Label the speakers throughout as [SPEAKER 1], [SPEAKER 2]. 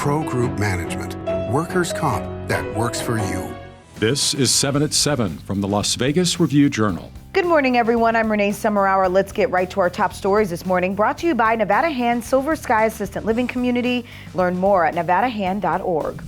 [SPEAKER 1] Pro Group Management. Workers' comp that works for you.
[SPEAKER 2] This is 7 at 7 from the Las Vegas Review-Journal.
[SPEAKER 3] Good morning, everyone. I'm Renee Summerhour. Let's get right to our top stories this morning. Brought to you by Nevada Hand Silver Sky Assistant Living Community. Learn more at nevadahand.org.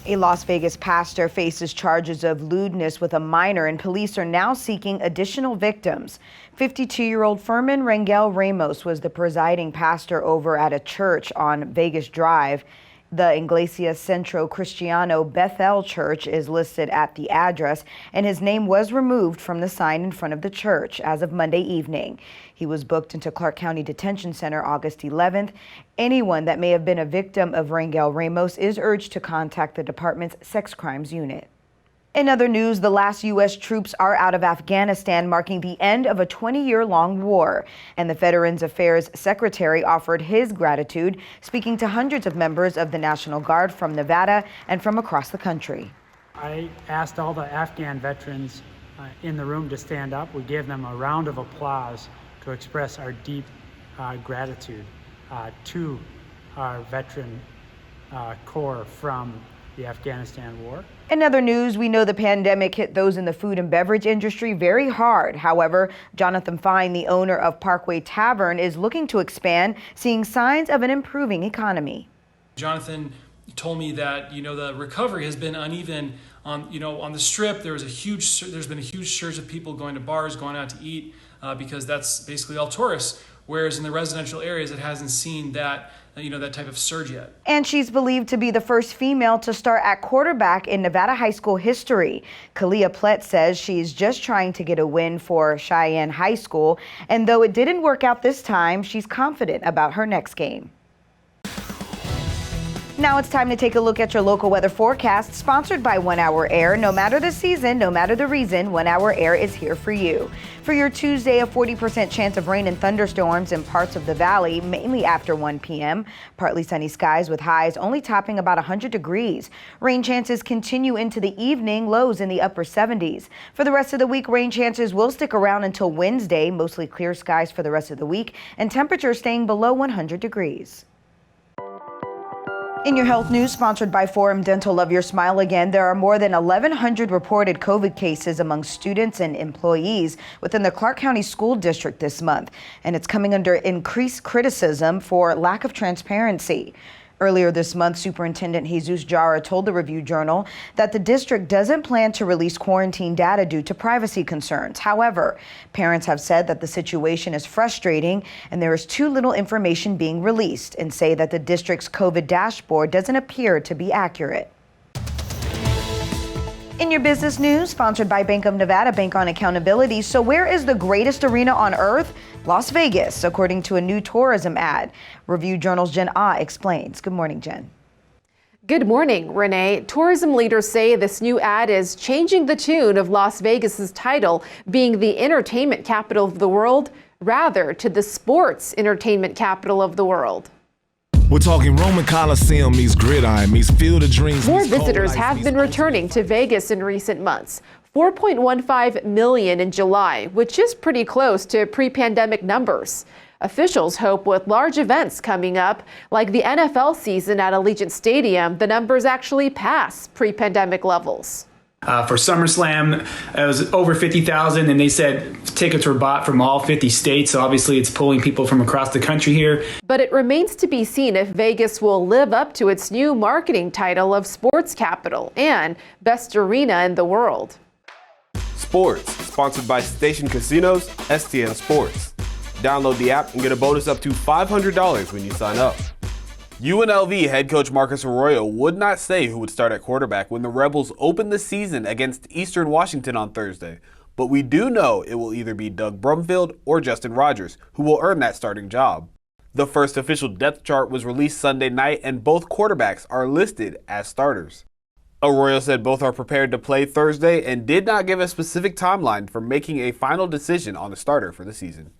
[SPEAKER 3] A Las Vegas pastor faces charges of lewdness with a minor, and police are now seeking additional victims. 52-year-old Furman Rangel Ramos was the presiding pastor over at a church on Vegas Drive. The Iglesia Centro Cristiano Bethel church is listed at the address, and his name was removed from the sign in front of the church as of Monday evening. He was booked into Clark County Detention Center August 11th. Anyone that may have been a victim of Rangel Ramos is urged to contact the department's sex crimes unit. In other news, the last U.S. troops are out of Afghanistan, marking the end of a 20-year-long war. And the Veterans Affairs Secretary offered his gratitude, speaking to hundreds of members of the National Guard from Nevada and from across the country.
[SPEAKER 4] I asked all the Afghan veterans in the room to stand up. We gave them a round of applause to express our deep gratitude to our veteran corps from the Afghanistan war.
[SPEAKER 3] In other news, we know the pandemic hit those in the food and beverage industry very hard. However, Jonathan Fine, the owner of Parkway Tavern, is looking to expand, seeing signs of an improving economy.
[SPEAKER 5] Jonathan told me that, the recovery has been uneven on the Strip. There's been a huge surge of people going to bars, going out to eat, because that's basically all tourists. Whereas in the residential areas, it hasn't seen that type of surge yet. And she's believed to be the first female to start at quarterback in Nevada high school history. Kalia Plett says she's just trying to get a win for Cheyenne High School. And though it didn't work out this time, she's confident about her next game. Now it's time to take a look at your local weather forecast, sponsored by 1 Hour Air. No matter the season, no matter the reason, 1 Hour Air is here for you. For your Tuesday, a 40% chance of rain and thunderstorms in parts of the valley, mainly after 1 p.m. Partly sunny skies with highs only topping about 100 degrees. Rain chances continue into the evening, lows in the upper 70s. For the rest of the week, rain chances will stick around until Wednesday, mostly clear skies for the rest of the week, and temperatures staying below 100 degrees. In your health news, sponsored by Forum Dental, love your smile again. There are more than 1,100 reported COVID cases among students and employees within the Clark County School District this month, and it's coming under increased criticism for lack of transparency. Earlier this month, Superintendent Jesus Jara told the Review-Journal that the district doesn't plan to release quarantine data due to privacy concerns. However, parents have said that the situation is frustrating and there is too little information being released, and say that the district's COVID dashboard doesn't appear to be accurate. In your business news, sponsored by Bank of Nevada, Bank on Accountability. So where is the greatest arena on earth? Las Vegas, according to a new tourism ad. Review-Journal's Jen Ah explains. Good morning, Jen.
[SPEAKER 6] Good morning, Renee. Tourism leaders say this new ad is changing the tune of Las Vegas's title, being the entertainment capital of the world, rather to the sports entertainment capital of the world.
[SPEAKER 7] We're talking Roman Coliseum meets gridiron meets Field of Dreams.
[SPEAKER 6] More visitors have been returning to Vegas in recent months. 4.15 million in July, which is pretty close to pre-pandemic numbers. Officials hope with large events coming up, like the NFL season at Allegiant Stadium, the numbers actually pass pre-pandemic levels.
[SPEAKER 8] For SummerSlam, it was over 50,000, and they said tickets were bought from all 50 states, so obviously it's pulling people from across the country here.
[SPEAKER 6] But it remains to be seen if Vegas will live up to its new marketing title of sports capital and best arena in the world.
[SPEAKER 9] Sports, sponsored by Station Casinos, STN Sports. Download the app and get a bonus up to $500 when you sign up. UNLV head coach Marcus Arroyo would not say who would start at quarterback when the Rebels open the season against Eastern Washington on Thursday. But we do know it will either be Doug Brumfield or Justin Rogers, who will earn that starting job. The first official depth chart was released Sunday night, and both quarterbacks are listed as starters. Arroyo said both are prepared to play Thursday and did not give a specific timeline for making a final decision on the starter for the season.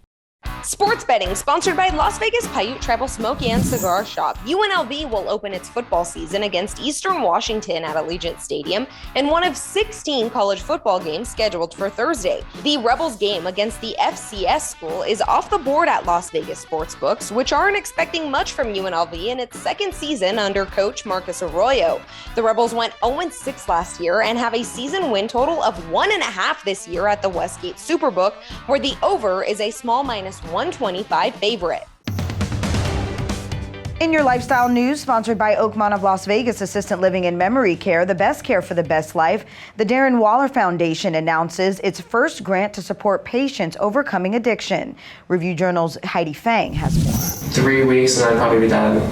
[SPEAKER 10] Sports betting sponsored by Las Vegas Paiute Tribal Smoke and Cigar Shop. UNLV will open its football season against Eastern Washington at Allegiant Stadium in one of 16 college football games scheduled for Thursday. The Rebels game against the FCS school is off the board at Las Vegas sportsbooks, which aren't expecting much from UNLV in its second season under coach Marcus Arroyo. The Rebels went 0-6 last year and have a season win total of 1.5 this year at the Westgate Superbook, where the over is a small -125 favorite.
[SPEAKER 3] In your lifestyle news, sponsored by Oakmont of Las Vegas Assisted Living and Memory Care, the best care for the best life, the Darren Waller Foundation announces its first grant to support patients overcoming addiction. Review Journal's Heidi Fang has more.
[SPEAKER 11] 3 weeks and I'd probably be dead.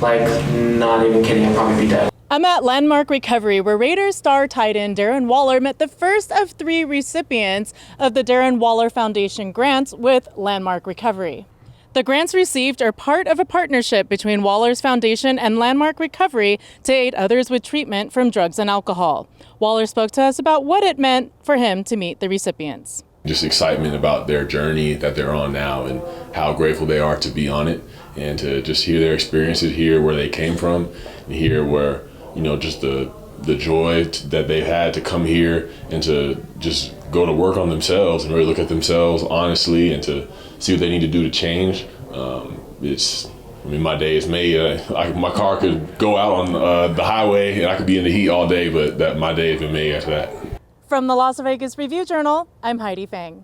[SPEAKER 11] Like, not even kidding, I'd probably be dead.
[SPEAKER 12] I'm at Landmark Recovery, where Raiders star tight end Darren Waller met the first of 3 recipients of the Darren Waller Foundation grants with Landmark Recovery. The grants received are part of a partnership between Waller's Foundation and Landmark Recovery to aid others with treatment from drugs and alcohol. Waller spoke to us about what it meant for him to meet the recipients.
[SPEAKER 13] Just excitement about their journey that they're on now and how grateful they are to be on it, and to just hear their experiences, hear where they came from, and hear where, you know, just the joy that they've had to come here and to just go to work on themselves and really look at themselves honestly and to see what they need to do to change. My day is made. My car could go out on the highway and I could be in the heat all day, but my day has been made after that.
[SPEAKER 12] From the Las Vegas Review Journal, I'm Heidi Fang.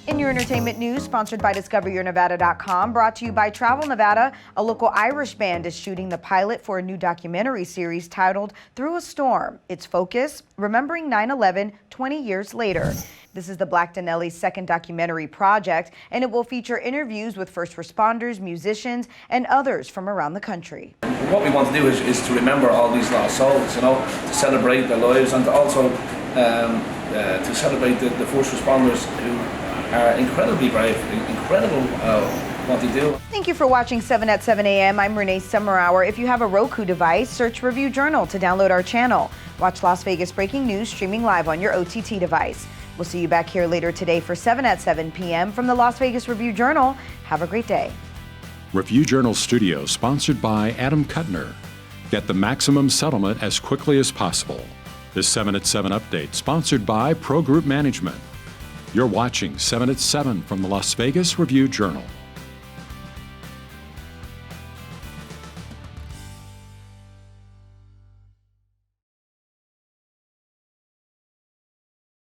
[SPEAKER 3] In your entertainment news, sponsored by DiscoverYourNevada.com, brought to you by Travel Nevada, a local Irish band is shooting the pilot for a new documentary series titled Through a Storm. Its focus, remembering 9/11 20 years later. This is the Black Donnellys' second documentary project, and it will feature interviews with first responders, musicians, and others from around the country.
[SPEAKER 14] What we want to do is to remember all these lost souls, you know, to celebrate their lives and to also to celebrate the first responders who are incredibly brave, incredible what they do.
[SPEAKER 3] Thank you for watching 7 at 7 a.m. I'm Renee Summerhour. If you have a Roku device, search Review Journal to download our channel. Watch Las Vegas Breaking News streaming live on your OTT device. We'll see you back here later today for 7 at 7 p.m. from the Las Vegas Review Journal. Have a great day.
[SPEAKER 2] Review Journal Studio, sponsored by Adam Kuttner. Get the maximum settlement as quickly as possible. This 7 at 7 update, sponsored by Pro Group Management. You're watching 7 at 7 from the Las Vegas Review Journal.